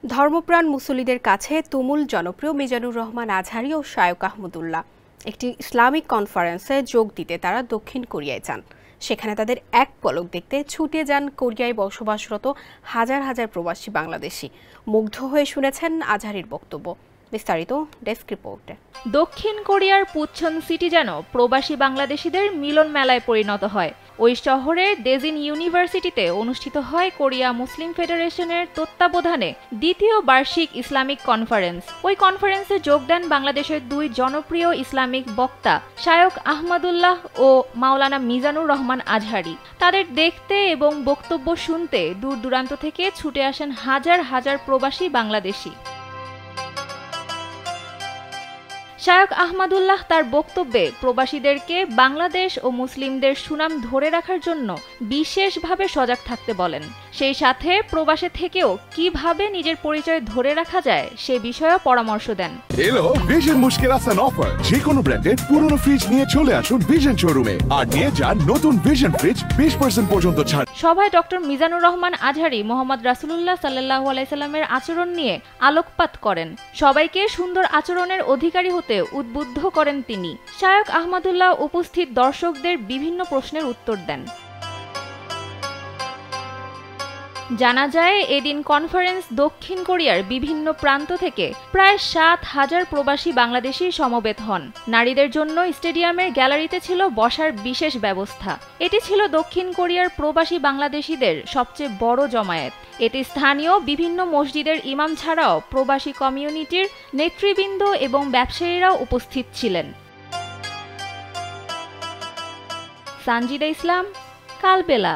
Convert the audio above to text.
ধর্মপ্রাণ মুসল্লিদের কাছে তুমুল জনপ্রিয় মিজানুর রহমান আজহারি ও শায়ক আহমদুল্লাহ একটি ইসলামিক কনফারেন্সে যোগ দিতে তারা দক্ষিণ কোরিয়ায় যান। সেখানে তাদের এক পলক দেখতে ছুটে যান কোরিয়ায় বসবাসরত হাজার হাজার প্রবাসী বাংলাদেশি। মুগ্ধ হয়ে শুনেছেন আজহারির বক্তব্য। বিস্তারিত ডেস্ক রিপোর্টে। দক্ষিণ কোরিয়ার পুচ্ছন সিটি যেন প্রবাসী বাংলাদেশিদের মিলন মেলায় পরিণত হয়। ওই শহরের ডেজিন ইউনিভার্সিটিতে অনুষ্ঠিত হয় কোরিয়া মুসলিম ফেডারেশনের তত্ত্বাবধানে দ্বিতীয় বার্ষিক ইসলামিক কনফারেন্স। ওই কনফারেন্সে যোগ দেন বাংলাদেশের দুই জনপ্রিয় ইসলামিক বক্তা শায়ক আহমদুল্লাহ ও মাওলানা মিজানুর রহমান আজহারি। তাদের দেখতে এবং বক্তব্য শুনতে দূর দূরান্ত থেকে ছুটে আসেন হাজার হাজার প্রবাসী বাংলাদেশি। শায়ক আহমদুল্লাহ তার বক্তব্যে প্রবাসীদেরকে বাংলাদেশ ও মুসলিমদের সুনাম ধরে রাখার জন্য বিশেষভাবে সজাগ থাকতে বলেন। সেই সাথে প্রবাসে থেকেও কিভাবে নিজের পরিচয় ধরে রাখা যায় সে বিষয়েও পরামর্শ দেন। এলো ভিশন মুশকিল আসান অফার। যে কোনো ব্র্যান্ডের পুরনো ফ্রিজ নিয়ে চলে আসুন ভিশন শোরুমে আর নিয়ে যান নতুন ভিশন ফ্রিজ 20% পর্যন্ত ছাড়। সভায় ডক্টর মিজানুর রহমান আজহারি মোহাম্মদ রাসূলুল্লাহ সাল্লাল্লাহু আলাইহি সাল্লামের আচরণ নিয়ে আলোকপাত করেন। সবাইকে সুন্দর আচরণের অধিকারী হতে উদ্বুদ্ধ করেন তিনি। শায়ক আহমদুল্লাহ উপস্থিত দর্শকদের বিভিন্ন প্রশ্নের উত্তর দেন। জানা যায় এদিন কনফারেন্স দক্ষিণ কোরিয়ার বিভিন্ন প্রান্ত থেকে প্রায় 7,000 প্রবাসী বাংলাদেশি সমবেত হন। নারীদের জন্য স্টেডিয়ামের গ্যালারিতে ছিল বসার বিশেষ ব্যবস্থা। এটি ছিল দক্ষিণ কোরিয়ার প্রবাসী বাংলাদেশিদের সবচেয়ে বড় জমায়েত। এতে স্থানীয় বিভিন্ন মসজিদের ইমাম ছাড়াও প্রবাসী কমিউনিটির নেতৃবৃন্দ এবং ব্যবসায়ীরাও উপস্থিত ছিলেন। সানজিদা ইসলাম, কালবেলা।